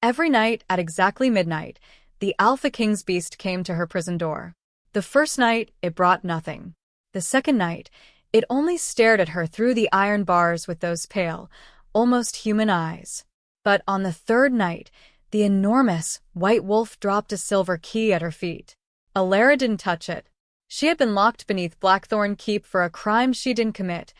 Every night at exactly midnight, the Alpha King's beast came to her prison door. The first night, it brought nothing. The second night, it only stared at her through the iron bars with those pale, almost human eyes. But on the third night, the enormous white wolf dropped a silver key at her feet. Elara didn't touch it. She had been locked beneath Blackthorn Keep for a crime she didn't commit,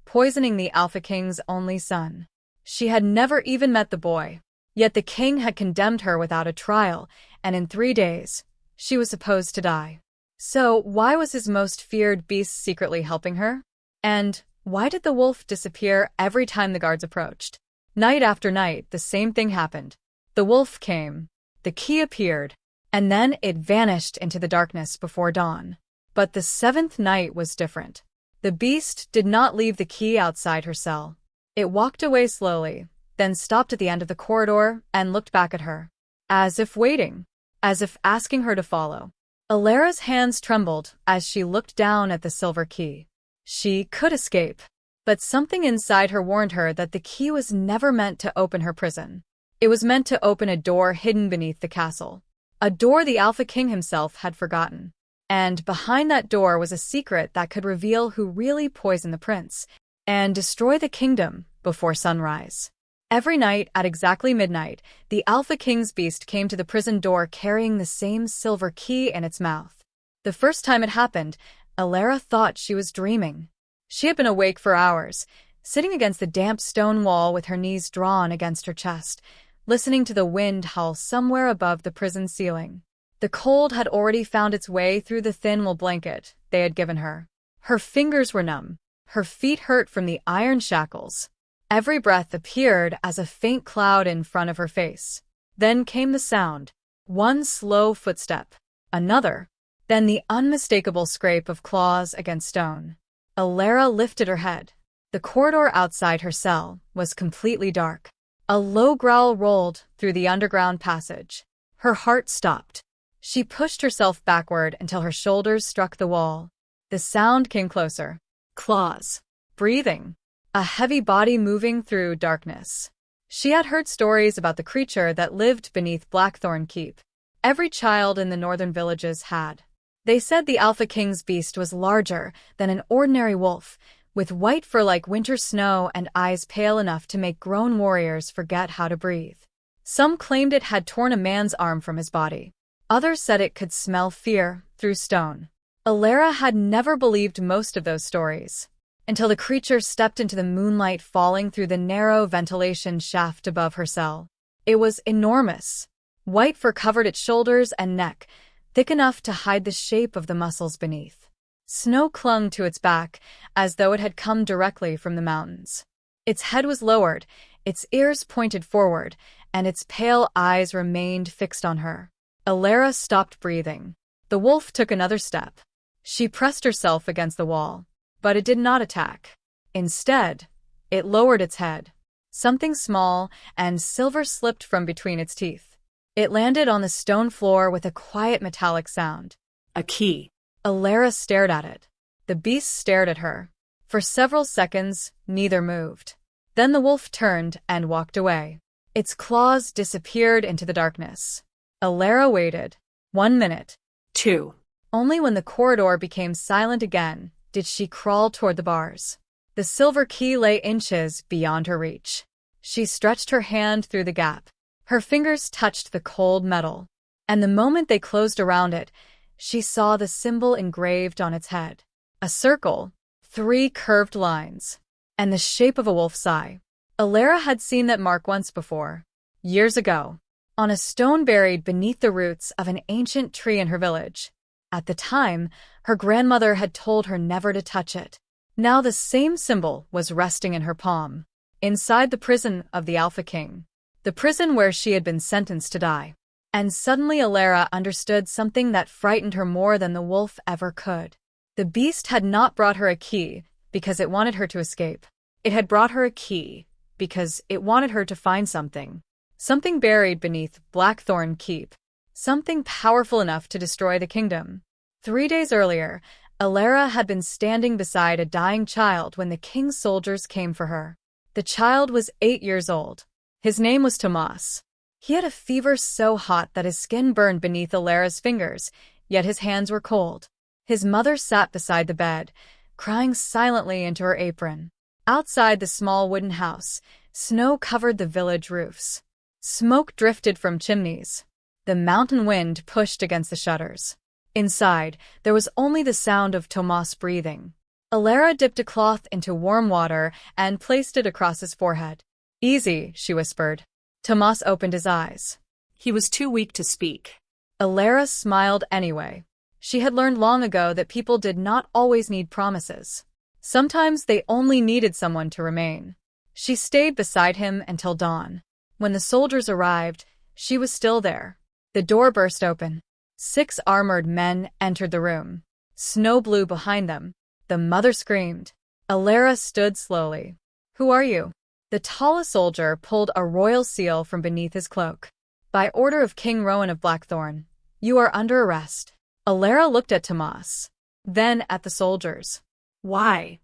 poisoning the Alpha King's only son. She had never even met the boy. Yet the king had condemned her without a trial, and in 3 days, she was supposed to die. So why was his most feared beast secretly helping her? And why did the wolf disappear every time the guards approached? Night after night, the same thing happened. The wolf came, the key appeared, and then it vanished into the darkness before dawn. But the seventh night was different. The beast did not leave the key outside her cell. It walked away slowly, then stopped at the end of the corridor and looked back at her, as if waiting, as if asking her to follow. Elara's hands trembled as she looked down at the silver key. She could escape, but something inside her warned her that the key was never meant to open her prison. It was meant to open a door hidden beneath the castle, a door the Alpha King himself had forgotten. And behind that door was a secret that could reveal who really poisoned the prince and destroy the kingdom before sunrise. Every night at exactly midnight, the Alpha King's beast came to the prison door carrying the same silver key in its mouth. The first time it happened, Elara thought she was dreaming. She had been awake for hours, sitting against the damp stone wall with her knees drawn against her chest, listening to the wind howl somewhere above the prison ceiling. The cold had already found its way through the thin wool blanket they had given her. Her fingers were numb. Her feet hurt from the iron shackles. Every breath appeared as a faint cloud in front of her face. Then came the sound. One slow footstep. Another. Then the unmistakable scrape of claws against stone. Elara lifted her head. The corridor outside her cell was completely dark. A low growl rolled through the underground passage. Her heart stopped. She pushed herself backward until her shoulders struck the wall. The sound came closer. Claws. Breathing. A heavy body moving through darkness. She had heard stories about the creature that lived beneath Blackthorn Keep. Every child in the northern villages had. They said the Alpha King's beast was larger than an ordinary wolf, with white fur like winter snow and eyes pale enough to make grown warriors forget how to breathe. Some claimed it had torn a man's arm from his body. Others said it could smell fear through stone. Elara had never believed most of those stories, until the creature stepped into the moonlight falling through the narrow ventilation shaft above her cell. It was enormous. White fur covered its shoulders and neck, thick enough to hide the shape of the muscles beneath. Snow clung to its back, as though it had come directly from the mountains. Its head was lowered, its ears pointed forward, and its pale eyes remained fixed on her. Elara stopped breathing. The wolf took another step. She pressed herself against the wall. But it did not attack. Instead, it lowered its head. Something small and silver slipped from between its teeth. It landed on the stone floor with a quiet metallic sound. A key. Elara stared at it. The beast stared at her. For several seconds, neither moved. Then the wolf turned and walked away. Its claws disappeared into the darkness. Elara waited. 1 minute. 2. Only when the corridor became silent again did she crawl toward the bars. The silver key lay inches beyond her reach. She stretched her hand through the gap. Her fingers touched the cold metal, and the moment they closed around it, she saw the symbol engraved on its head. A circle, 3 curved lines, and the shape of a wolf's eye. Elara had seen that mark once before, years ago, on a stone buried beneath the roots of an ancient tree in her village. At the time, her grandmother had told her never to touch it. Now the same symbol was resting in her palm, inside the prison of the Alpha King, the prison where she had been sentenced to die. And suddenly Elara understood something that frightened her more than the wolf ever could. The beast had not brought her a key because it wanted her to escape. It had brought her a key because it wanted her to find something. Something buried beneath Blackthorn Keep. Something powerful enough to destroy the kingdom. 3 days earlier, Elara had been standing beside a dying child when the king's soldiers came for her. The child was 8 years old. His name was Tomas. He had a fever so hot that his skin burned beneath Elara's fingers, yet his hands were cold. His mother sat beside the bed, crying silently into her apron. Outside the small wooden house, snow covered the village roofs. Smoke drifted from chimneys. The mountain wind pushed against the shutters. Inside, there was only the sound of Tomas breathing. Elara dipped a cloth into warm water and placed it across his forehead. "Easy," she whispered. Tomas opened his eyes. He was too weak to speak. Elara smiled anyway. She had learned long ago that people did not always need promises. Sometimes they only needed someone to remain. She stayed beside him until dawn. When the soldiers arrived, she was still there. The door burst open. 6 armored men entered the room. Snow blew behind them. The mother screamed. Elara stood slowly. "Who are you?" The tallest soldier pulled a royal seal from beneath his cloak. "By order of King Rowan of Blackthorn, you are under arrest." Elara looked at Tomas, then at the soldiers. "Why?"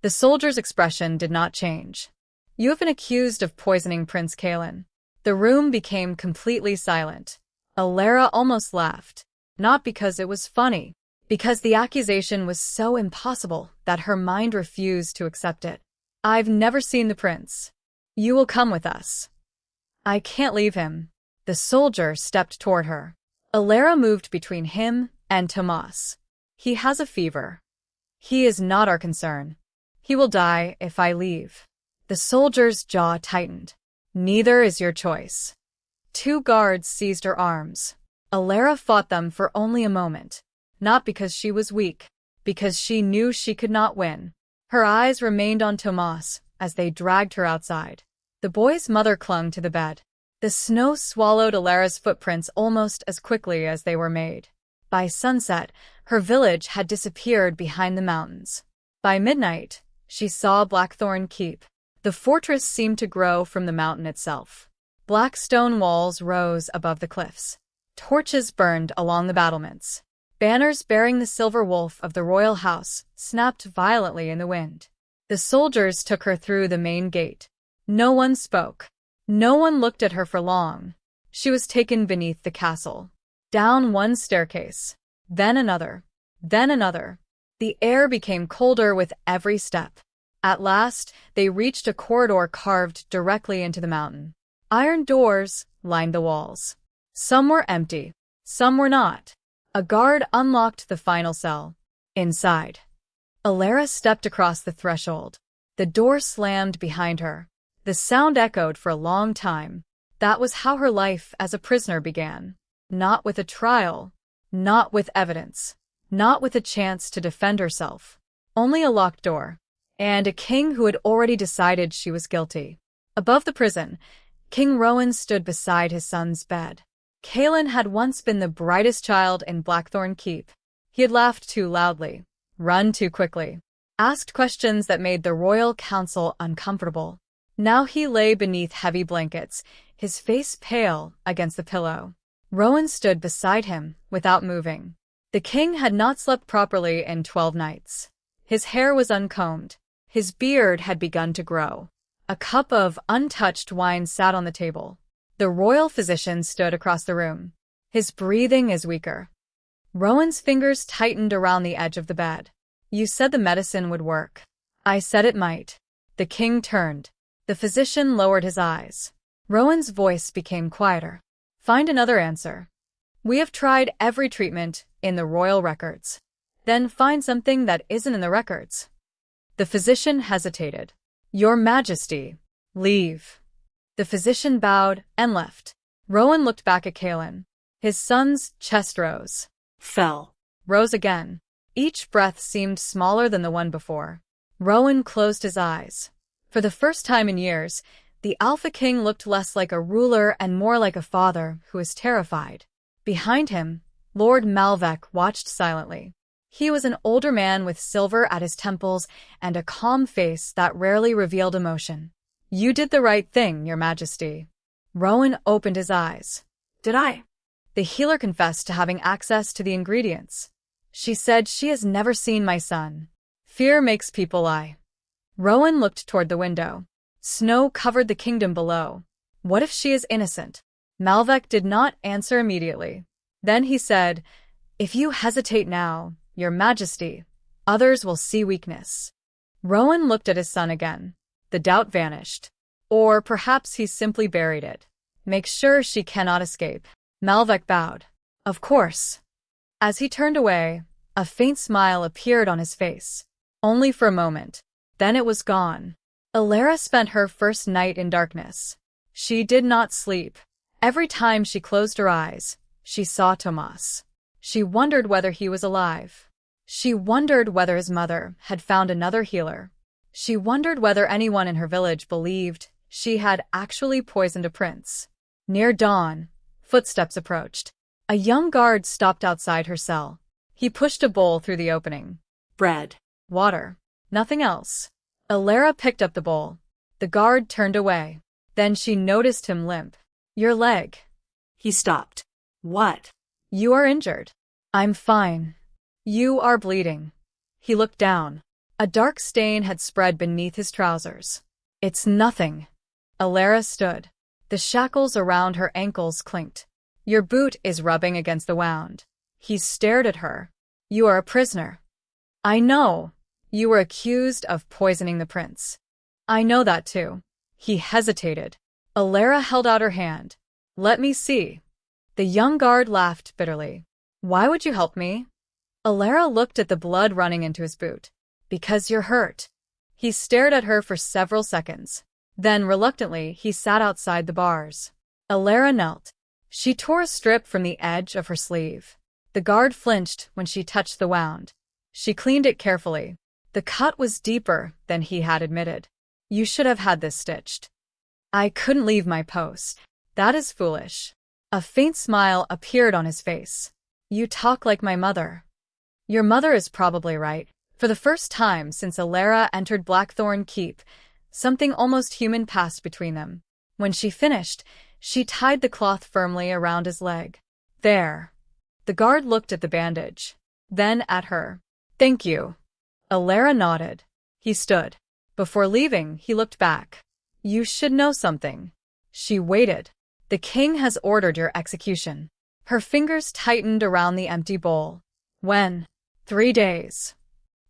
The soldier's expression did not change. "You have been accused of poisoning Prince Kalen." The room became completely silent. Elara almost laughed, not because it was funny, because the accusation was so impossible that her mind refused to accept it. "I've never seen the prince. You will come with us." "I can't leave him." The soldier stepped toward her. Elara moved between him and Tomas. "He has a fever. He is not our concern. He will die if I leave." The soldier's jaw tightened. "Neither is your choice." 2 guards seized her arms. Elara fought them for only a moment, not because she was weak, because she knew she could not win. Her eyes remained on Tomas as they dragged her outside. The boy's mother clung to the bed. The snow swallowed Elara's footprints almost as quickly as they were made. By sunset, her village had disappeared behind the mountains. By midnight, she saw Blackthorn Keep. The fortress seemed to grow from the mountain itself. Black stone walls rose above the cliffs. Torches burned along the battlements. Banners bearing the silver wolf of the royal house snapped violently in the wind. The soldiers took her through the main gate. No one spoke. No one looked at her for long. She was taken beneath the castle. Down one staircase. Then another. Then another. The air became colder with every step. At last, they reached a corridor carved directly into the mountain. Iron doors lined the walls. Some were empty. Some were not. A guard unlocked the final cell. Inside, Elara stepped across the threshold. The door slammed behind her. The sound echoed for a long time. That was how her life as a prisoner began. Not with a trial. Not with evidence. Not with a chance to defend herself. Only a locked door. And a king who had already decided she was guilty. Above the prison, King Rowan stood beside his son's bed. Kalen had once been the brightest child in Blackthorn Keep. He had laughed too loudly, run too quickly, asked questions that made the royal council uncomfortable. Now he lay beneath heavy blankets, his face pale against the pillow. Rowan stood beside him, without moving. The king had not slept properly in 12 nights. His hair was uncombed. His beard had begun to grow. A cup of untouched wine sat on the table. The royal physician stood across the room. His breathing is weaker. Rowan's fingers tightened around the edge of the bed. "You said the medicine would work." "I said it might." The king turned. The physician lowered his eyes. Rowan's voice became quieter. "Find another answer. We have tried every treatment in the royal records. Then find something that isn't in the records." The physician hesitated. "Your Majesty, leave." The physician bowed and left. Rowan looked back at Kalen. His son's chest rose. Fell. Rose again. Each breath seemed smaller than the one before. Rowan closed his eyes. For the first time in years, the Alpha King looked less like a ruler and more like a father who was terrified. Behind him, Lord Malvek watched silently. He was an older man with silver at his temples and a calm face that rarely revealed emotion. "You did the right thing, Your Majesty." Rowan opened his eyes. "Did I?" The healer confessed to having access to the ingredients. "She said she has never seen my son. Fear makes people lie." Rowan looked toward the window. Snow covered the kingdom below. What if she is innocent? Malvek did not answer immediately. Then he said, "If you hesitate now, your majesty, others will see weakness." Rowan looked at his son again. The doubt vanished. Or perhaps he simply buried it. "Make sure she cannot escape." Malvek bowed. "Of course." As he turned away, a faint smile appeared on his face. Only for a moment. Then it was gone. Elara spent her first night in darkness. She did not sleep. Every time she closed her eyes, she saw Tomas. She wondered whether he was alive. She wondered whether his mother had found another healer. She wondered whether anyone in her village believed she had actually poisoned a prince. Near dawn, footsteps approached. A young guard stopped outside her cell. He pushed a bowl through the opening. Bread. Water. Nothing else. Elara picked up the bowl. The guard turned away. Then she noticed him limp. "Your leg." He stopped. What? "You are injured." "I'm fine." "You are bleeding." He looked down. A dark stain had spread beneath his trousers. "It's nothing." Elara stood. The shackles around her ankles clinked. "Your boot is rubbing against the wound." He stared at her. "You are a prisoner." "I know. You were accused of poisoning the prince." "I know that too." He hesitated. Elara held out her hand. "Let me see." The young guard laughed bitterly. "Why would you help me?" Elara looked at the blood running into his boot. "Because you're hurt." He stared at her for several seconds. Then, reluctantly, he sat outside the bars. Elara knelt. She tore a strip from the edge of her sleeve. The guard flinched when she touched the wound. She cleaned it carefully. The cut was deeper than he had admitted. "You should have had this stitched." "I couldn't leave my post." "That is foolish." A faint smile appeared on his face. "You talk like my mother." "Your mother is probably right." For the first time since Elara entered Blackthorn Keep, something almost human passed between them. When she finished, she tied the cloth firmly around his leg. "There." The guard looked at the bandage. Then at her. "Thank you." Elara nodded. He stood. Before leaving, he looked back. "You should know something." She waited. "The king has ordered your execution." Her fingers tightened around the empty bowl. "When?" 3 days.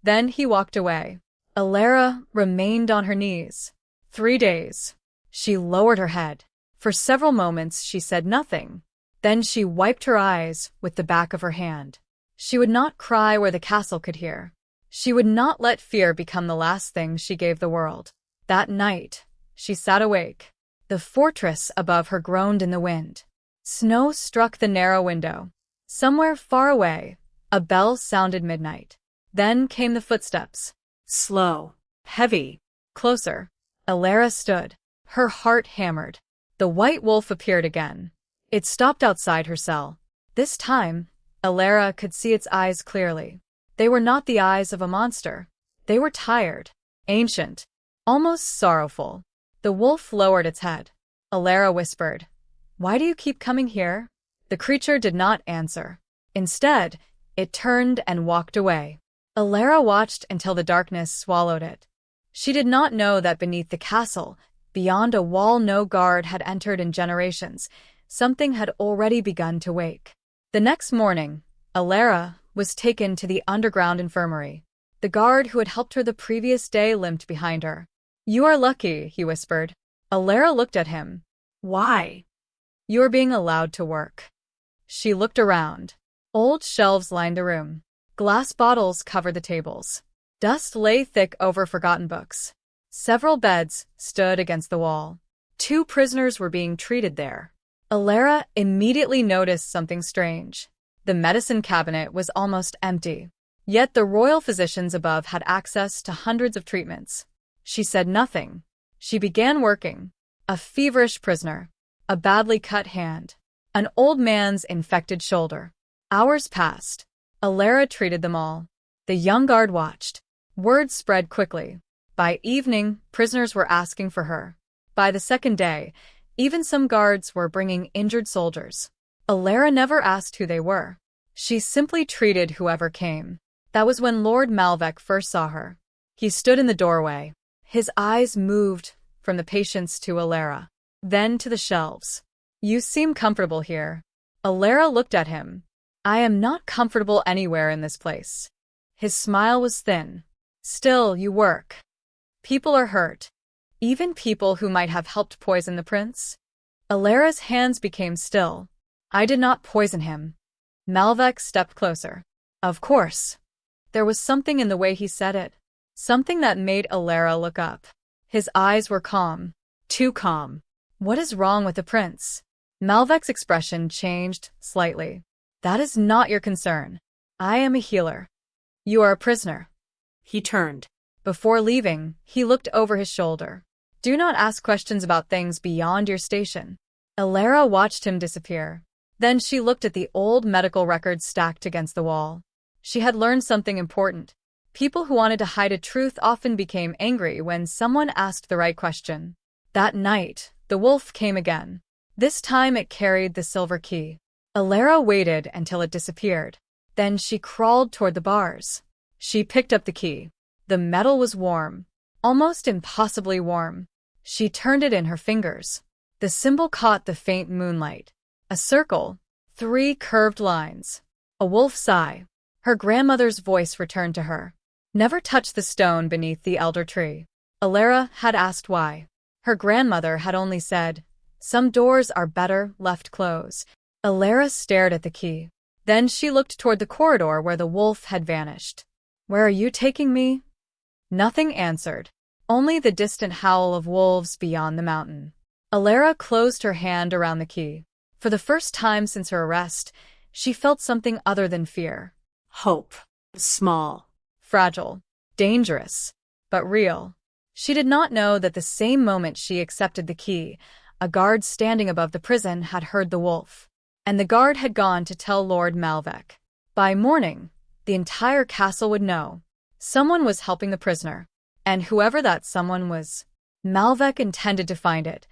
Then he walked away. Elara remained on her knees. 3 days. She lowered her head. For several moments she said nothing. Then she wiped her eyes with the back of her hand. She would not cry where the castle could hear. She would not let fear become the last thing she gave the world. That night, she sat awake. The fortress above her groaned in the wind. Snow struck the narrow window. Somewhere far away, a bell sounded midnight. Then came the footsteps. Slow. Heavy. Closer. Elara stood. Her heart hammered. The white wolf appeared again. It stopped outside her cell. This time, Elara could see its eyes clearly. They were not the eyes of a monster. They were tired, ancient, almost sorrowful. The wolf lowered its head. Elara whispered, "Why do you keep coming here?" The creature did not answer. Instead, it turned and walked away. Elara watched until the darkness swallowed it. She did not know that beneath the castle, beyond a wall no guard had entered in generations, something had already begun to wake. The next morning, Elara was taken to the underground infirmary. The guard who had helped her the previous day limped behind her. "You are lucky," he whispered. Elara looked at him. Why? "You are being allowed to work." She looked around. Old shelves lined the room. Glass bottles covered the tables. Dust lay thick over forgotten books. Several beds stood against the wall. 2 prisoners were being treated there. Elara immediately noticed something strange. The medicine cabinet was almost empty. Yet the royal physicians above had access to hundreds of treatments. She said nothing. She began working. A feverish prisoner. A badly cut hand. An old man's infected shoulder. Hours passed. Elara treated them all. The young guard watched. Word spread quickly. By evening, prisoners were asking for her. By the second day, even some guards were bringing injured soldiers. Elara never asked who they were. She simply treated whoever came. That was when Lord Malvek first saw her. He stood in the doorway. His eyes moved from the patients to Elara, then to the shelves. You seem comfortable here. Elara looked at him. I am not comfortable anywhere in this place. His smile was thin. Still, you work. People are hurt. Even people who might have helped poison the prince. Elara's hands became still. I did not poison him. Malvek stepped closer. Of course. There was something in the way he said it. Something that made Elara look up. His eyes were calm. Too calm. What is wrong with the prince? Malvek's expression changed slightly. That is not your concern. I am a healer. You are a prisoner. He turned. Before leaving, he looked over his shoulder. Do not ask questions about things beyond your station. Elara watched him disappear. Then she looked at the old medical records stacked against the wall. She had learned something important. People who wanted to hide a truth often became angry when someone asked the right question. That night, the wolf came again. This time it carried the silver key. Elara waited until it disappeared. Then she crawled toward the bars. She picked up the key. The metal was warm, almost impossibly warm. She turned it in her fingers. The symbol caught the faint moonlight. A circle, 3 curved lines. A wolf's eye. Her grandmother's voice returned to her. Never touch the stone beneath the elder tree. Elara had asked why. Her grandmother had only said, some doors are better left closed. Elara stared at the key. Then she looked toward the corridor where the wolf had vanished. Where are you taking me? Nothing answered. Only the distant howl of wolves beyond the mountain. Elara closed her hand around the key. For the first time since her arrest, she felt something other than fear. Hope. Small. Fragile. Dangerous. But real. She did not know that the same moment she accepted the key, a guard standing above the prison had heard the wolf. And the guard had gone to tell Lord Malvek. By morning, the entire castle would know. Someone was helping the prisoner. And whoever that someone was, Malvek intended to find it.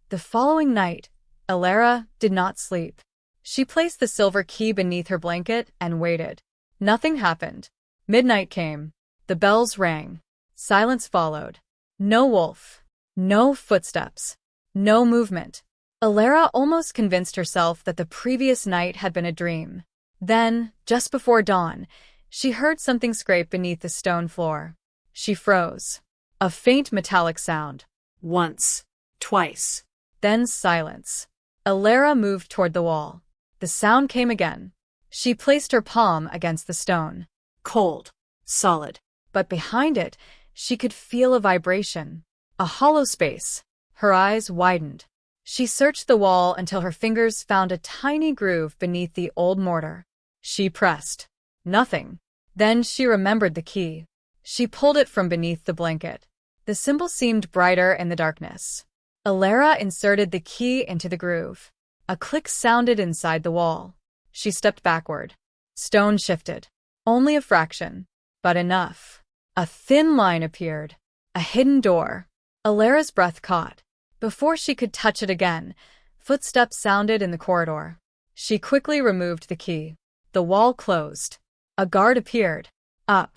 The following night, Elara did not sleep. She placed the silver key beneath her blanket and waited. Nothing happened. Midnight came. The bells rang. Silence followed. No wolf. No footsteps. No movement. Elara almost convinced herself that the previous night had been a dream. Then, just before dawn, she heard something scrape beneath the stone floor. She froze. A faint metallic sound. Once. Twice. Then silence. Elara moved toward the wall. The sound came again. She placed her palm against the stone. Cold. Solid. But behind it, she could feel a vibration. A hollow space. Her eyes widened. She searched the wall until her fingers found a tiny groove beneath the old mortar. She pressed. Nothing. Then she remembered the key. She pulled it from beneath the blanket. The symbol seemed brighter in the darkness. Elara inserted the key into the groove. A click sounded inside the wall. She stepped backward. Stone shifted. Only a fraction, but enough. A thin line appeared. A hidden door. Elara's breath caught. Before she could touch it again, footsteps sounded in the corridor. She quickly removed the key. The wall closed. A guard appeared. Up.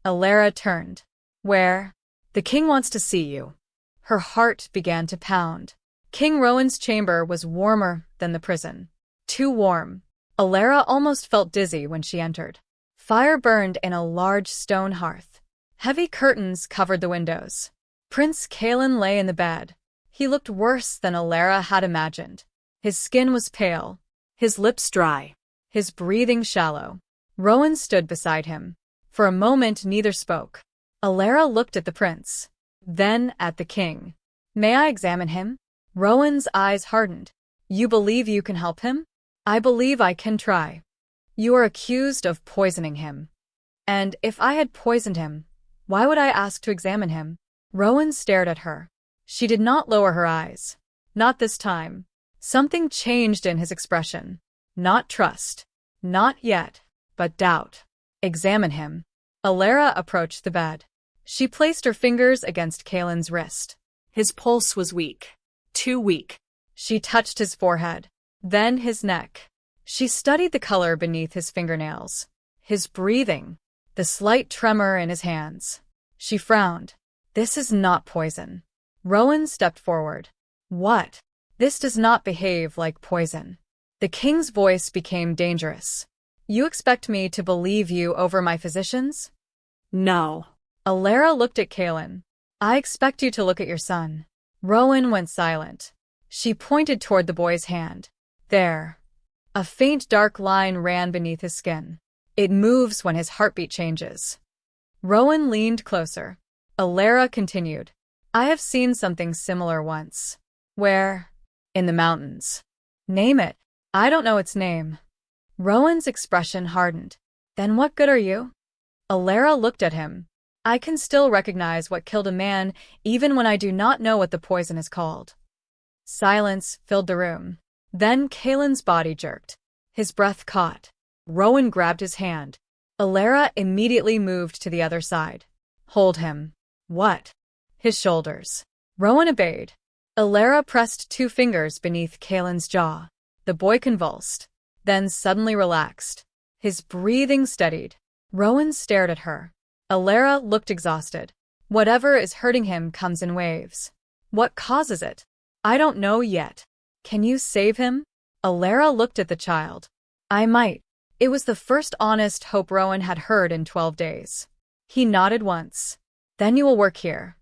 Elara turned. Where? The king wants to see you. Her heart began to pound. King Rowan's chamber was warmer than the prison. Too warm. Elara almost felt dizzy when she entered. Fire burned in a large stone hearth. Heavy curtains covered the windows. Prince Kalen lay in the bed. He looked worse than Elara had imagined. His skin was pale. His lips dry. His breathing shallow. Rowan stood beside him. For a moment neither spoke. Elara looked at the prince. Then at the king. May I examine him? Rowan's eyes hardened. You believe you can help him? I believe I can try. You are accused of poisoning him. And if I had poisoned him, why would I ask to examine him? Rowan stared at her. She did not lower her eyes. Not this time. Something changed in his expression. Not trust. Not yet, but doubt. Examine him. Elara approached the bed. She placed her fingers against Kalen's wrist. His pulse was weak. Too weak. She touched his forehead. Then his neck. She studied the color beneath his fingernails. His breathing. The slight tremor in his hands. She frowned. This is not poison. Rowan stepped forward. What? This does not behave like poison. The king's voice became dangerous. You expect me to believe you over my physicians? No. Elara looked at Kaelin. I expect you to look at your son. Rowan went silent. She pointed toward the boy's hand. There. A faint dark line ran beneath his skin. It moves when his heartbeat changes. Rowan leaned closer. Elara continued. I have seen something similar once. Where? In the mountains. Name it. I don't know its name. Rowan's expression hardened. Then what good are you? Elara looked at him. I can still recognize what killed a man even when I do not know what the poison is called. Silence filled the room. Then Kaelin's body jerked. His breath caught. Rowan grabbed his hand. Elara immediately moved to the other side. Hold him. What? His shoulders. Rowan obeyed. Elara pressed 2 fingers beneath Kaelin's jaw. The boy convulsed, then suddenly relaxed. His breathing steadied. Rowan stared at her. Elara looked exhausted. Whatever is hurting him comes in waves. What causes it? I don't know yet. Can you save him? Elara looked at the child. I might. It was the first honest hope Rowan had heard in 12 days. He nodded once. Then you will work here.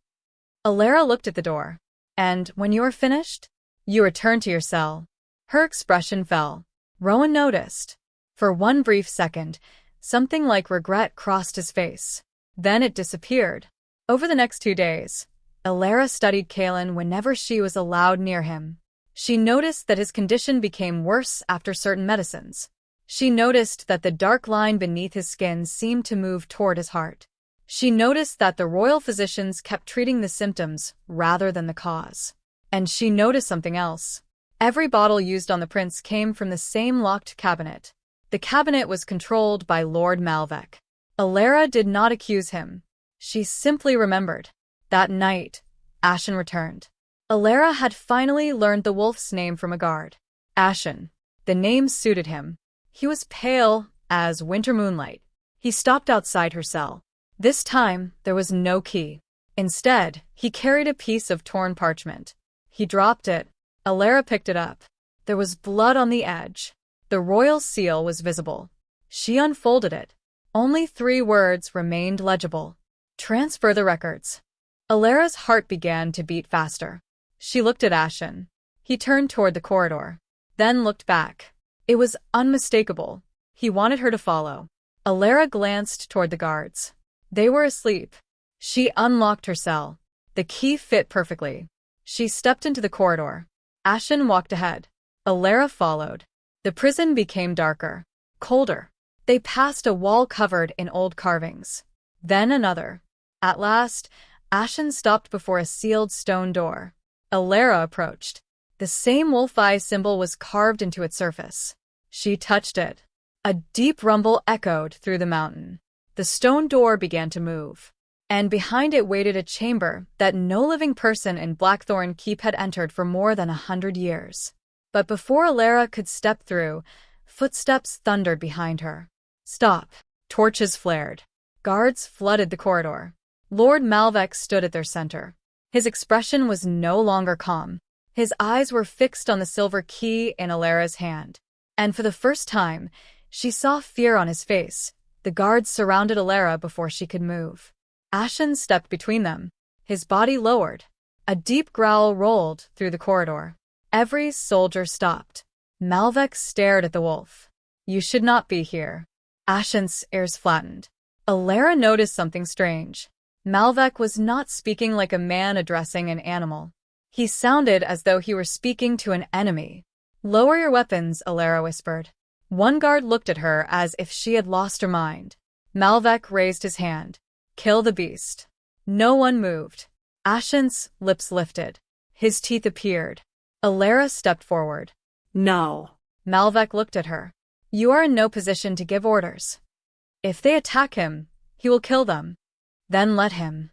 Elara looked at the door. And when you are finished, you return to your cell. Her expression fell. Rowan noticed. For one brief second, something like regret crossed his face. Then it disappeared. Over the next 2 days, Elara studied Kaelin whenever she was allowed near him. She noticed that his condition became worse after certain medicines. She noticed that the dark line beneath his skin seemed to move toward his heart. She noticed that the royal physicians kept treating the symptoms rather than the cause. And she noticed something else. Every bottle used on the prince came from the same locked cabinet. The cabinet was controlled by Lord Malvek. Elara did not accuse him. She simply remembered. That night, Ashen returned. Elara had finally learned the wolf's name from a guard. Ashen. The name suited him. He was pale as winter moonlight. He stopped outside her cell. This time, there was no key. Instead, he carried a piece of torn parchment. He dropped it. Elara picked it up. There was blood on the edge. The royal seal was visible. She unfolded it. Only 3 words remained legible. Transfer the records. Elara's heart began to beat faster. She looked at Ashen. He turned toward the corridor, then looked back. It was unmistakable. He wanted her to follow. Elara glanced toward the guards. They were asleep. She unlocked her cell. The key fit perfectly. She stepped into the corridor. Ashen walked ahead. Elara followed. The prison became darker, colder. They passed a wall covered in old carvings. Then another. At last, Ashen stopped before a sealed stone door. Elara approached. The same wolf-eye symbol was carved into its surface. She touched it. A deep rumble echoed through the mountain. The stone door began to move. And behind it waited a chamber that no living person in Blackthorn Keep had entered for more than 100 years. But before Elara could step through, footsteps thundered behind her. Stop. Torches flared. Guards flooded the corridor. Lord Malvek stood at their center. His expression was no longer calm. His eyes were fixed on the silver key in Elara's hand. And for the first time, she saw fear on his face. The guards surrounded Elara before she could move. Ashen stepped between them. His body lowered. A deep growl rolled through the corridor. Every soldier stopped. Malvek stared at the wolf. You should not be here. Ashen's ears flattened. Elara noticed something strange. Malvek was not speaking like a man addressing an animal. He sounded as though he were speaking to an enemy. Lower your weapons, Elara whispered. One guard looked at her as if she had lost her mind. Malvek raised his hand. Kill the beast. No one moved. Ashen's lips lifted. His teeth appeared. Elara stepped forward. No. Malvek looked at her. You are in no position to give orders. If they attack him, he will kill them. Then let him.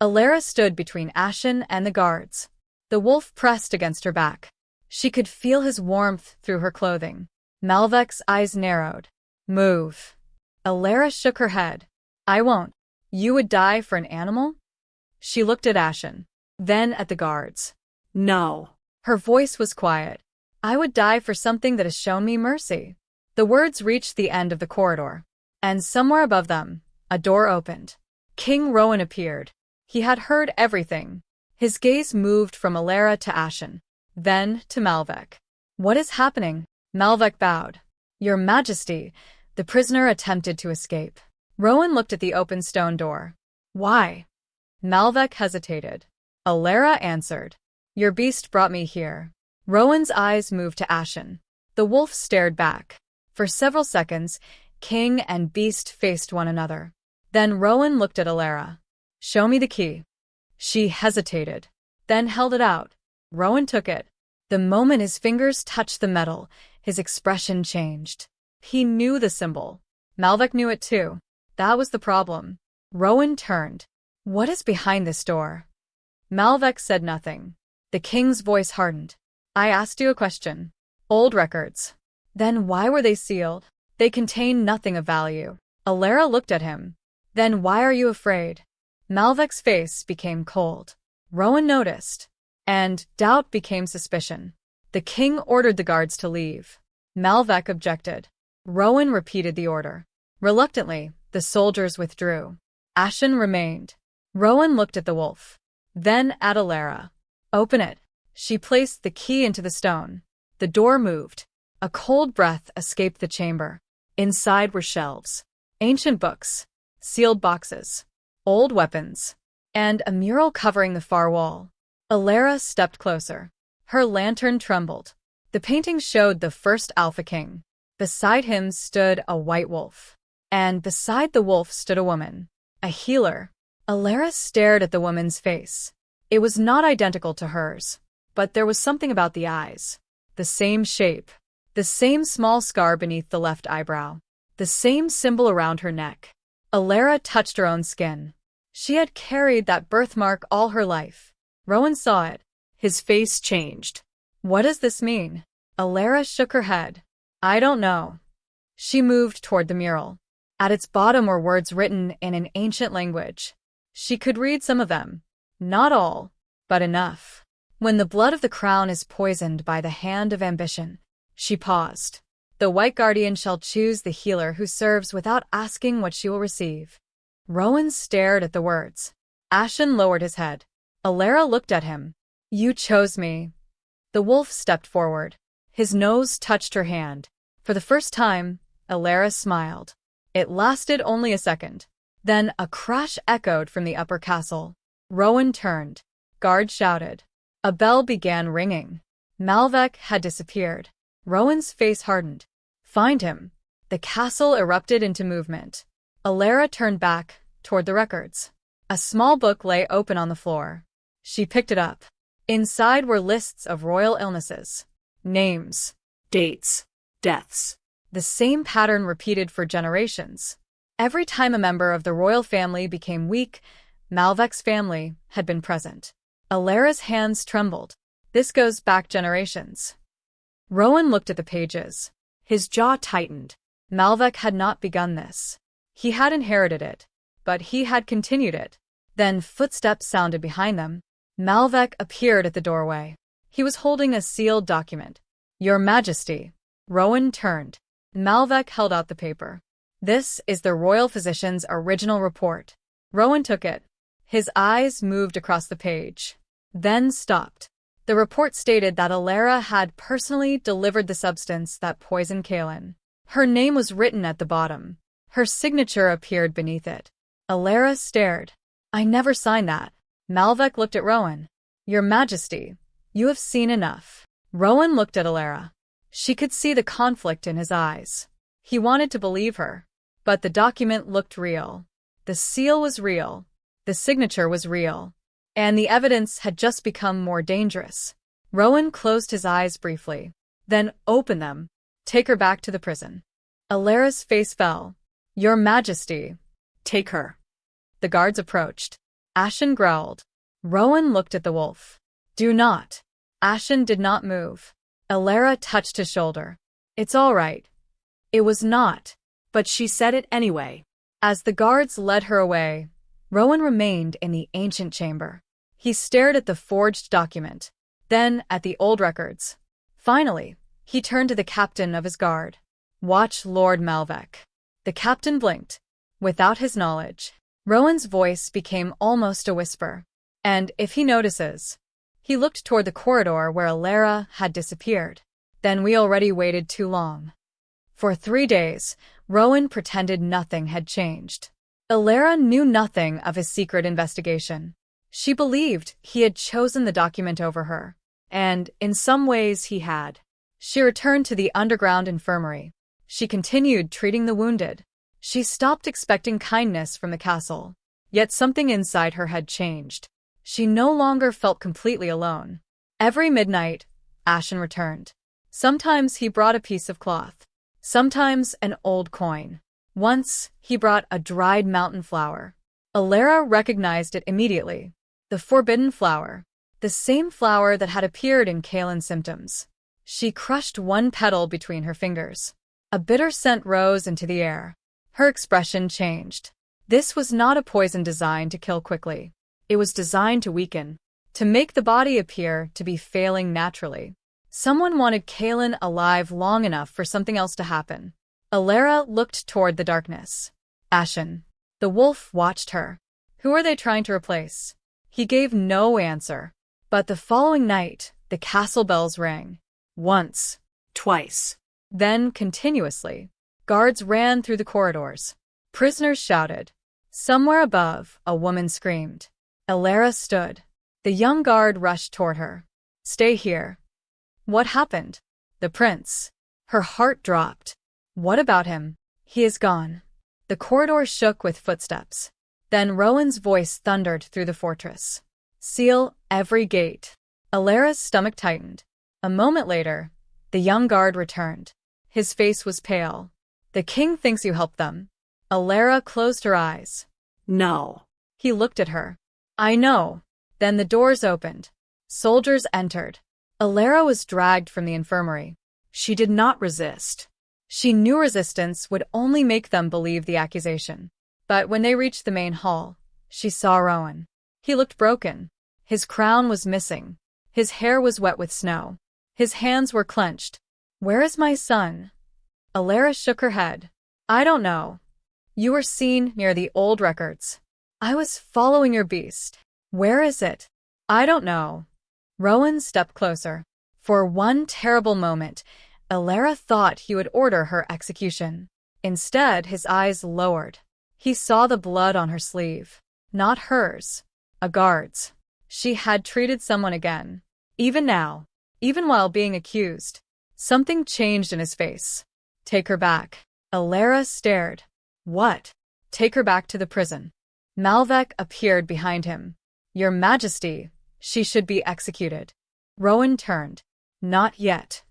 Elara stood between Ashen and the guards. The wolf pressed against her back. She could feel his warmth through her clothing. Malvek's eyes narrowed. Move. Elara shook her head. I won't. You would die for an animal? She looked at Ashen, then at the guards. No. Her voice was quiet. I would die for something that has shown me mercy. The words reached the end of the corridor, and somewhere above them, a door opened. King Rowan appeared. He had heard everything. His gaze moved from Elara to Ashen, then to Malvek. What is happening? Malvek bowed. Your Majesty, the prisoner attempted to escape. Rowan looked at the open stone door. Why? Malvek hesitated. Elara answered. Your beast brought me here. Rowan's eyes moved to Ashen. The wolf stared back. For several seconds, king and beast faced one another. Then Rowan looked at Elara. Show me the key. She hesitated, then held it out. Rowan took it. The moment his fingers touched the metal, his expression changed. He knew the symbol. Malvek knew it too. That was the problem. Rowan turned. What is behind this door? Malvek said nothing. The king's voice hardened. I asked you a question. Old records. Then why were they sealed? They contain nothing of value. Elara looked at him. Then why are you afraid? Malvek's face became cold. Rowan noticed. And doubt became suspicion. The king ordered the guards to leave. Malvek objected. Rowan repeated the order. Reluctantly, the soldiers withdrew. Ashen remained. Rowan looked at the wolf. Then at Elara. Open it. She placed the key into the stone. The door moved. A cold breath escaped the chamber. Inside were shelves, ancient books, sealed boxes, old weapons, and a mural covering the far wall. Elara stepped closer. Her lantern trembled. The painting showed the first Alpha King. Beside him stood a white wolf. And beside the wolf stood a woman, a healer. Elara stared at the woman's face. It was not identical to hers, but there was something about the eyes. The same shape. The same small scar beneath the left eyebrow. The same symbol around her neck. Elara touched her own skin. She had carried that birthmark all her life. Rowan saw it. His face changed. What does this mean? Elara shook her head. I don't know. She moved toward the mural. At its bottom were words written in an ancient language. She could read some of them. Not all, but enough. When the blood of the crown is poisoned by the hand of ambition. She paused. The White Guardian shall choose the healer who serves without asking what she will receive. Rowan stared at the words. Ashen lowered his head. Elara looked at him. You chose me. The wolf stepped forward. His nose touched her hand. For the first time, Elara smiled. It lasted only a second. Then a crash echoed from the upper castle. Rowan turned. Guards shouted. A bell began ringing. Malvek had disappeared. Rowan's face hardened. Find him. The castle erupted into movement. Elara turned back, toward the records. A small book lay open on the floor. She picked it up. Inside were lists of royal illnesses. Names. Dates. Deaths. The same pattern repeated for generations. Every time a member of the royal family became weak, Malvek's family had been present. Elara's hands trembled. This goes back generations. Rowan looked at the pages. His jaw tightened. Malvek had not begun this. He had inherited it, but he had continued it. Then footsteps sounded behind them. Malvek appeared at the doorway. He was holding a sealed document. Your Majesty. Rowan turned. Malvek held out the paper. This is the royal physician's original report. Rowan took it. His eyes moved across the page, then stopped. The report stated that Elara had personally delivered the substance that poisoned Kaelin. Her name was written at the bottom. Her signature appeared beneath it. Elara stared. I never signed that. Malvek looked at Rowan. Your Majesty, you have seen enough. Rowan looked at Elara. She could see the conflict in his eyes. He wanted to believe her. But the document looked real. The seal was real. The signature was real. And the evidence had just become more dangerous. Rowan closed his eyes briefly. Then opened them. Take her back to the prison. Elara's face fell. Your Majesty. Take her. The guards approached. Ashen growled. Rowan looked at the wolf. Do not. Ashen did not move. Elara touched his shoulder. It's all right. It was not. But she said it anyway. As the guards led her away, Rowan remained in the ancient chamber. He stared at the forged document. then at the old records. Finally, he turned to the captain of his guard. "Watch Lord Malvek." The captain blinked. Without his knowledge, Rowan's voice became almost a whisper. "And if he notices." He looked toward the corridor where Elara had disappeared. "Then we already waited too long." For 3 days, Rowan pretended nothing had changed. Elara knew nothing of his secret investigation. She believed he had chosen the document over her, and in some ways he had. She returned to the underground infirmary. She continued treating the wounded. She stopped expecting kindness from the castle. Yet something inside her had changed. She no longer felt completely alone. Every midnight, Ashen returned. Sometimes he brought a piece of cloth. Sometimes an old coin. Once, he brought a dried mountain flower. Elara recognized it immediately. The forbidden flower. The same flower that had appeared in Kaelin's symptoms. She crushed one petal between her fingers. A bitter scent rose into the air. Her expression changed. This was not a poison designed to kill quickly. It was designed to weaken, to make the body appear to be failing naturally. Someone wanted Kaelin alive long enough for something else to happen. Elara looked toward the darkness. Ashen. The wolf watched her. Who are they trying to replace? He gave no answer. But the following night, the castle bells rang. Once. Twice. Then continuously. Guards ran through the corridors. Prisoners shouted. Somewhere above, a woman screamed. Elara stood. The young guard rushed toward her. "Stay here." "What happened?" "The prince." Her heart dropped. "What about him?" "He is gone." The corridor shook with footsteps. Then Rowan's voice thundered through the fortress. "Seal every gate." Elara's stomach tightened. A moment later, the young guard returned. His face was pale. "The king thinks you helped them." Elara closed her eyes. "No." He looked at her. "I know." Then the doors opened. Soldiers entered. Elara was dragged from the infirmary. She did not resist. She knew resistance would only make them believe the accusation. But when they reached the main hall, she saw Rowan. He looked broken. His crown was missing. His hair was wet with snow. His hands were clenched. "Where is my son?" Elara shook her head. "I don't know. You were seen near the old records. I was following your beast. Where is it?" "I don't know." Rowan stepped closer. For one terrible moment, Elara thought he would order her execution. Instead, his eyes lowered. He saw the blood on her sleeve. Not hers. A guard's. She had treated someone again. Even now, even while being accused, something changed in his face. "Take her back." Elara stared. "What?" "Take her back to the prison." Malvek appeared behind him. "Your Majesty, she should be executed." Rowan turned. "Not yet."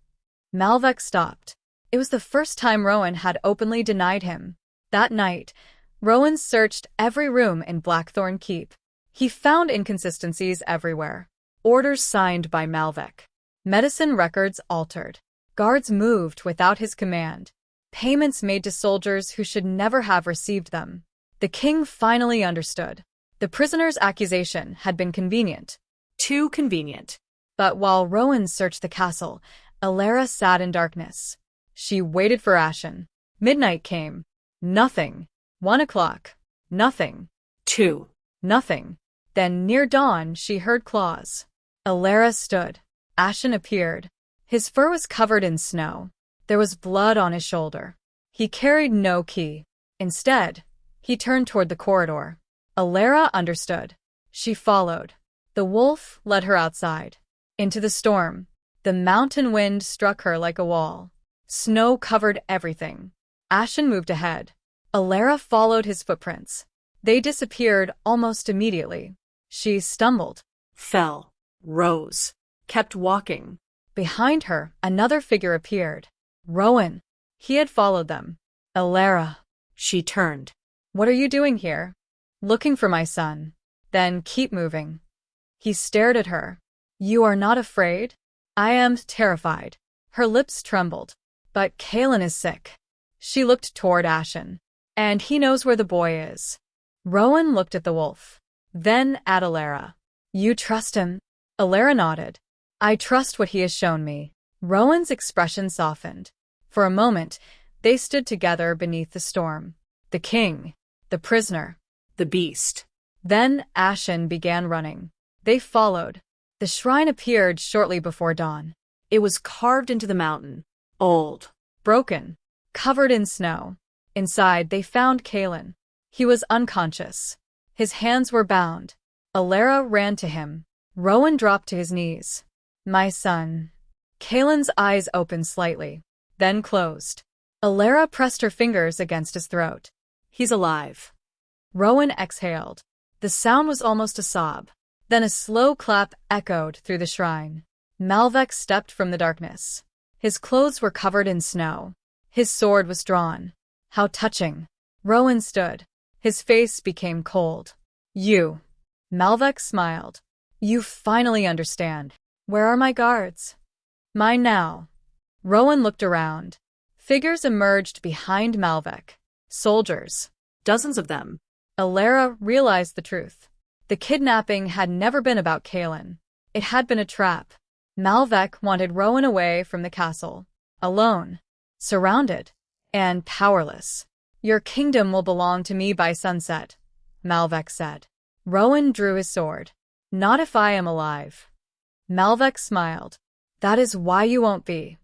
Malvek stopped. It was the first time Rowan had openly denied him. That night, Rowan searched every room in Blackthorn Keep. He found inconsistencies everywhere. Orders signed by Malvek. Medicine records altered. Guards moved without his command. Payments made to soldiers who should never have received them. The king finally understood. The prisoner's accusation had been convenient. Too convenient. But while Rowan searched the castle, Elara sat in darkness. She waited for Ashen. Midnight came. Nothing. 1 o'clock. Nothing. 2. Nothing. Then near dawn she heard claws. Elara stood. Ashen appeared. His fur was covered in snow. There was blood on his shoulder. He carried no key. Instead, he turned toward the corridor. Elara understood. She followed. The wolf led her outside. Into the storm. The mountain wind struck her like a wall. Snow covered everything. Ashen moved ahead. Elara followed his footprints. They disappeared almost immediately. She stumbled. Fell. Rose. Kept walking. Behind her, another figure appeared. Rowan. He had followed them. Elara. She turned. "What are you doing here?" "Looking for my son." "Then keep moving." He stared at her. "You are not afraid?" "I am terrified." Her lips trembled. "But Kaelin is sick." She looked toward Ashen. "And he knows where the boy is." Rowan looked at the wolf. Then at Elara. "You trust him?" Elara nodded. I trust what he has shown me. Rowan's expression softened. For a moment, they stood together beneath the storm. The king, the prisoner, The beast. then Ashen began running. They followed. The shrine appeared shortly before dawn. It was carved into the mountain. Old. Broken, covered in snow. Inside, they found Kalen. He was unconscious. His hands were bound. Elara ran to him. Rowan dropped to his knees. My son. Kalen's eyes opened slightly, then closed. Elara pressed her fingers against his throat. He's alive. Rowan exhaled. The sound was almost a sob. Then a slow clap echoed through the shrine. Malvek stepped from the darkness. His clothes were covered in snow. His sword was drawn. How touching. Rowan stood. His face became cold. You. Malvek smiled. You finally understand. Where are my guards? Mine now. Rowan looked around. Figures emerged behind Malvek. Soldiers. Dozens of them. Elara realized the truth. The kidnapping had never been about Kalen. It had been a trap. Malvek wanted Rowan away from the castle. Alone. Surrounded. And powerless. Your kingdom will belong to me by sunset, Malvek said. Rowan drew his sword. Not if I am alive. Malvek smiled. That is why you won't be.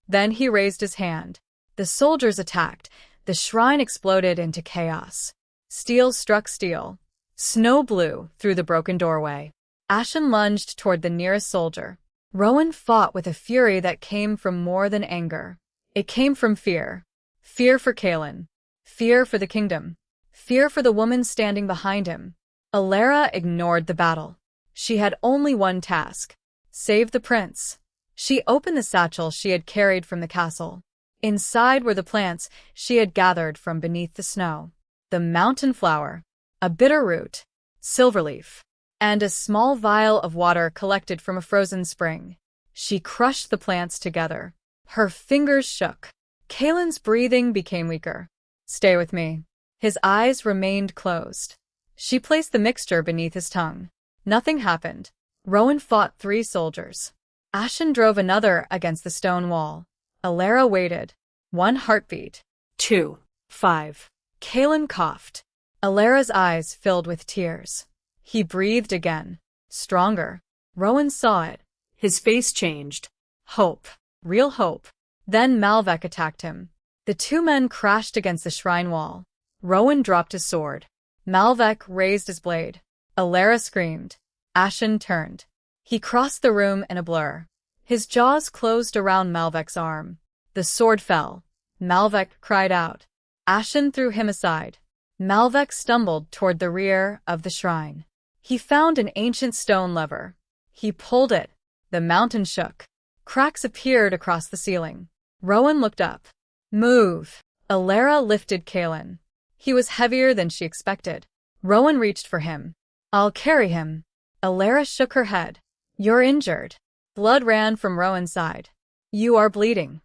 Then he raised his hand. The soldiers attacked. The shrine exploded into chaos. Steel struck steel. Snow blew through the broken doorway. Ashen lunged toward the nearest soldier. Rowan fought with a fury that came from more than anger. It came from fear. Fear for Kalen. Fear for the kingdom. Fear for the woman standing behind him. Elara ignored the battle. She had only one task. Save the prince. She opened the satchel she had carried from the castle. Inside were the plants she had gathered from beneath the snow. The mountain flower, a bitter root, silverleaf, and a small vial of water collected from a frozen spring. She crushed the plants together. Her fingers shook. Kalen's breathing became weaker. Stay with me. His eyes remained closed. She placed the mixture beneath his tongue. Nothing happened. Rowan fought 3 soldiers. Ashen drove another against the stone wall. Elara waited. 1 heartbeat. 2. 5. Kalen coughed. Alara's eyes filled with tears. He breathed again. Stronger. Rowan saw it. His face changed. Hope. Real hope. Then Malvek attacked him. The 2 men crashed against the shrine wall. Rowan dropped his sword. Malvek raised his blade. Elara screamed. Ashen turned. He crossed the room in a blur. His jaws closed around Malvek's arm. The sword fell. Malvek cried out. Ashen threw him aside. Malvek stumbled toward the rear of the shrine. He found an ancient stone lever. He pulled it. The mountain shook. Cracks appeared across the ceiling. Rowan looked up. Move. Elara lifted Kalen. He was heavier than she expected. Rowan reached for him. I'll carry him. Elara shook her head. You're injured. Blood ran from Rowan's side. You are bleeding.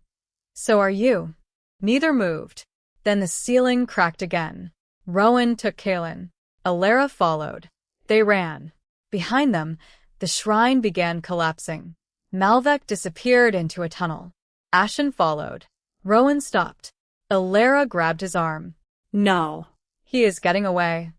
So are you. Neither moved. Then the ceiling cracked again. Rowan took Kalen. Elara followed. They ran. Behind them, the shrine began collapsing. Malvek disappeared into a tunnel. Ashen followed. Rowan stopped. Elara grabbed his arm. No. He is getting away.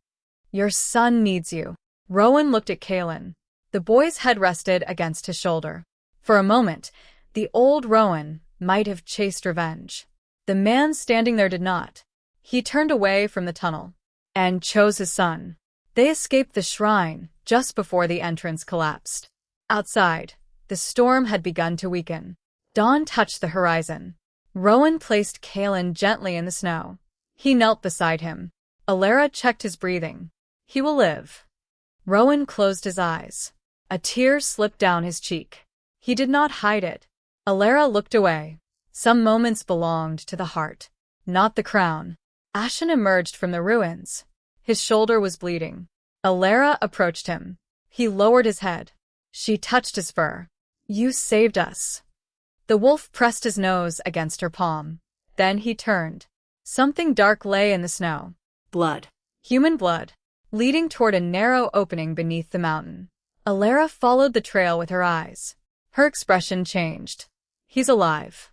Your son needs you. Rowan looked at Kalen. The boy's head rested against his shoulder. For a moment, the old Rowan might have chased revenge. The man standing there did not. He turned away from the tunnel and chose his son. They escaped the shrine just before the entrance collapsed. Outside, the storm had begun to weaken. Dawn touched the horizon. Rowan placed Kalen gently in the snow. He knelt beside him. Elara checked his breathing. He will live. Rowan closed his eyes. A tear slipped down his cheek. He did not hide it. Elara looked away. Some moments belonged to the heart, not the crown. Ashen emerged from the ruins. His shoulder was bleeding. Elara approached him. He lowered his head. She touched his fur. You saved us. The wolf pressed his nose against her palm. Then he turned. Something dark lay in the snow. Blood. Human blood, leading toward a narrow opening beneath the mountain. Elara followed the trail with her eyes. Her expression changed. He's alive.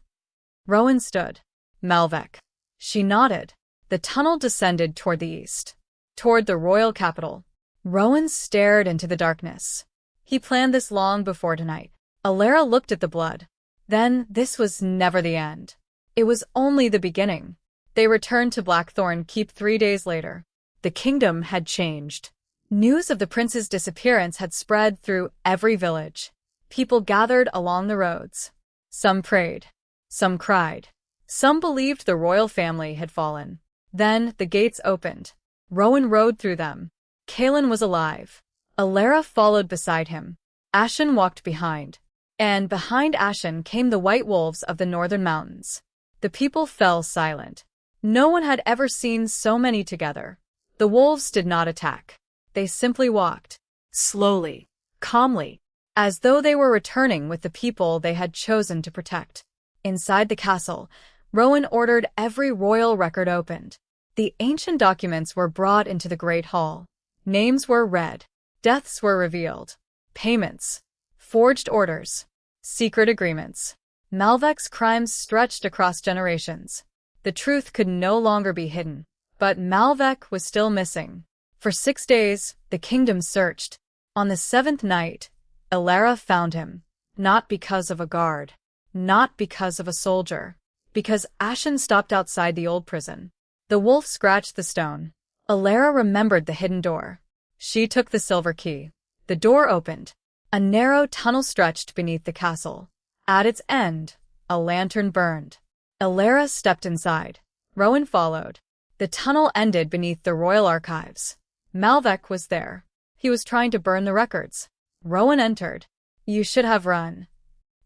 Rowan stood. Malvek. She nodded. The tunnel descended toward the east. Toward the royal capital. Rowan stared into the darkness. He planned this long before tonight. Elara looked at the blood. Then, this was never the end. It was only the beginning. They returned to Blackthorn Keep 3 days later. The kingdom had changed. News of the prince's disappearance had spread through every village. People gathered along the roads. Some prayed. Some cried. Some believed the royal family had fallen. Then, the gates opened. Rowan rode through them. Kaelin was alive. Elara followed beside him. Ashen walked behind. And behind Ashen came the white wolves of the northern mountains. The people fell silent. No one had ever seen so many together. The wolves did not attack. They simply walked. Slowly. Calmly. As though they were returning with the people they had chosen to protect. Inside the castle, Rowan ordered every royal record opened. The ancient documents were brought into the Great Hall. Names were read. Deaths were revealed. Payments. Forged orders. Secret agreements. Malvek's crimes stretched across generations. The truth could no longer be hidden. But Malvek was still missing. For 6 days, the kingdom searched. On the 7th night, Elara found him. Not because of a guard. Not because of a soldier. Because Ashen stopped outside the old prison. The wolf scratched the stone. Elara remembered the hidden door. She took the silver key. The door opened. A narrow tunnel stretched beneath the castle. At its end, a lantern burned. Elara stepped inside. Rowan followed. The tunnel ended beneath the royal archives. Malvek was there. He was trying to burn the records. Rowan entered. You should have run.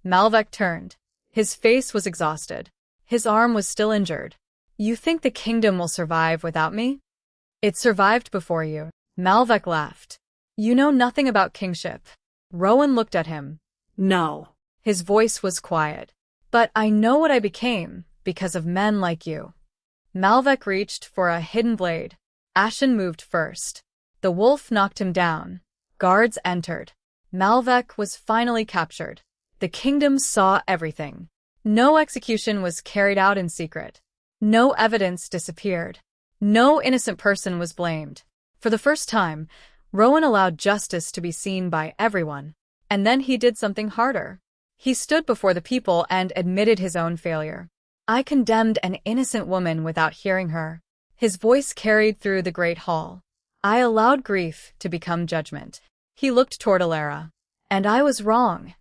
Malvek turned. His face was exhausted. His arm was still injured. You think the kingdom will survive without me? It survived before you. Malvek laughed. You know nothing about kingship. Rowan looked at him. No. His voice was quiet. But I know what I became because of men like you. Malvek reached for a hidden blade. Ashen moved first. The wolf knocked him down. Guards entered. Malvek was finally captured. The kingdom saw everything. No execution was carried out in secret. No evidence disappeared. No innocent person was blamed. For the first time, Rowan allowed justice to be seen by everyone. And then he did something harder. He stood before the people and admitted his own failure. I condemned an innocent woman without hearing her. His voice carried through the great hall. I allowed grief to become judgment. He looked toward Elara. And I was wrong.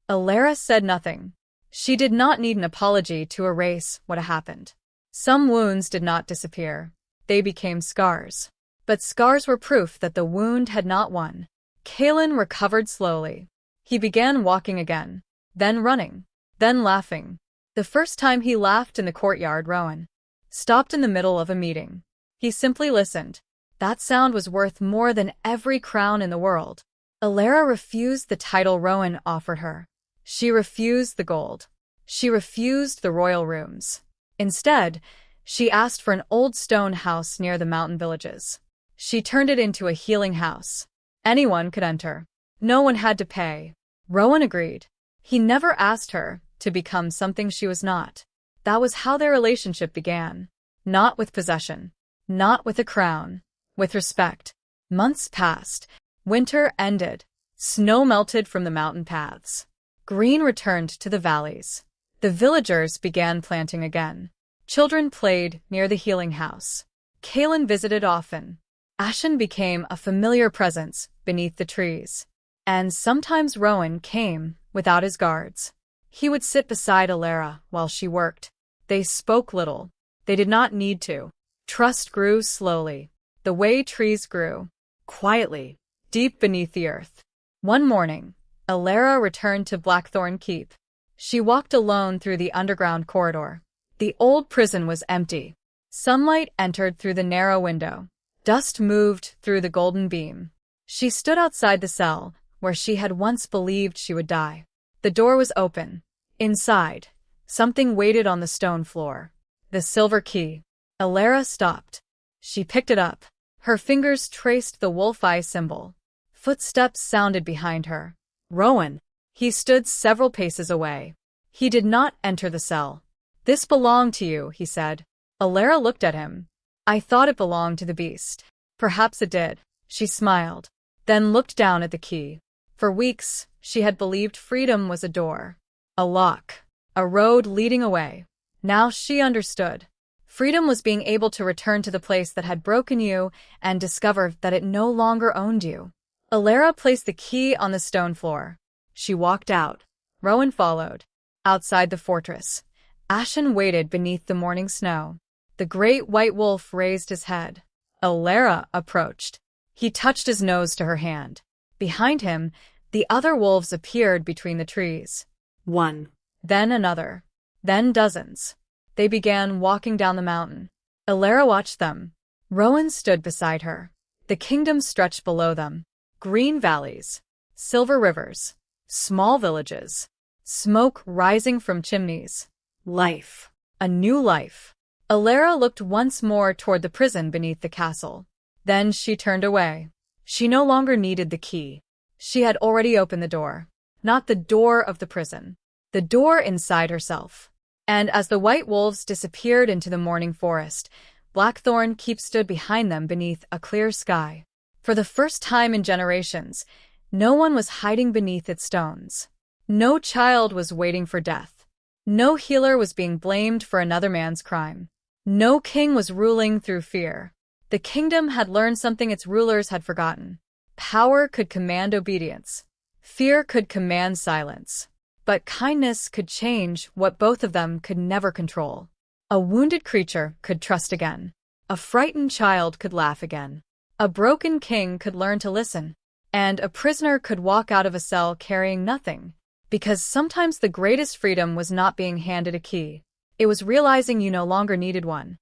Elara said nothing. She did not need an apology to erase what had happened. Some wounds did not disappear. They became scars. But scars were proof that the wound had not won. Kaelin recovered slowly. He began walking again. Then running. Then laughing. The first time he laughed in the courtyard, Rowan stopped in the middle of a meeting. He simply listened. That sound was worth more than every crown in the world. Elara refused the title Rowan offered her. She refused the gold. She refused the royal rooms. Instead, she asked for an old stone house near the mountain villages. She turned it into a healing house. Anyone could enter. No one had to pay. Rowan agreed. He never asked her to become something she was not. That was how their relationship began. Not with possession. Not with a crown. With respect. Months passed. Winter ended. Snow melted from the mountain paths. Green returned to the valleys. The villagers began planting again. Children played near the healing house. Kaelin visited often. Ashen became a familiar presence beneath the trees. And sometimes Rowan came without his guards. He would sit beside Elara while she worked. They spoke little. They did not need to. Trust grew slowly. The way trees grew. Quietly. Deep beneath the earth. One morning, Elara returned to Blackthorn Keep. She walked alone through the underground corridor. The old prison was empty. Sunlight entered through the narrow window. Dust moved through the golden beam. She stood outside the cell, where she had once believed she would die. The door was open. Inside, something waited on the stone floor. The silver key. Elara stopped. She picked it up. Her fingers traced the wolf eye symbol. Footsteps sounded behind her. Rowan. He stood several paces away. He did not enter the cell. "This belonged to you," he said. Elara looked at him. "I thought it belonged to the beast." "Perhaps it did." She smiled, then looked down at the key. For weeks, she had believed freedom was a door, a lock, a road leading away. Now she understood. Freedom was being able to return to the place that had broken you and discover that it no longer owned you. Elara placed the key on the stone floor. She walked out. Rowan followed. Outside the fortress, Ashen waited beneath the morning snow. The great white wolf raised his head. Elara approached. He touched his nose to her hand. Behind him, the other wolves appeared between the trees. One. Then another. Then dozens. They began walking down the mountain. Elara watched them. Rowan stood beside her. The kingdom stretched below them. Green valleys, silver rivers, small villages, smoke rising from chimneys. Life. A new life. Elara looked once more toward the prison beneath the castle. Then she turned away. She no longer needed the key. She had already opened the door. Not the door of the prison. The door inside herself. And as the white wolves disappeared into the morning forest, Blackthorn Keep stood behind them beneath a clear sky. For the first time in generations, no one was hiding beneath its stones. No child was waiting for death. No healer was being blamed for another man's crime. No king was ruling through fear. The kingdom had learned something its rulers had forgotten. Power could command obedience. Fear could command silence. But kindness could change what both of them could never control. A wounded creature could trust again. A frightened child could laugh again. A broken king could learn to listen. And a prisoner could walk out of a cell carrying nothing. Because sometimes the greatest freedom was not being handed a key. It was realizing you no longer needed one.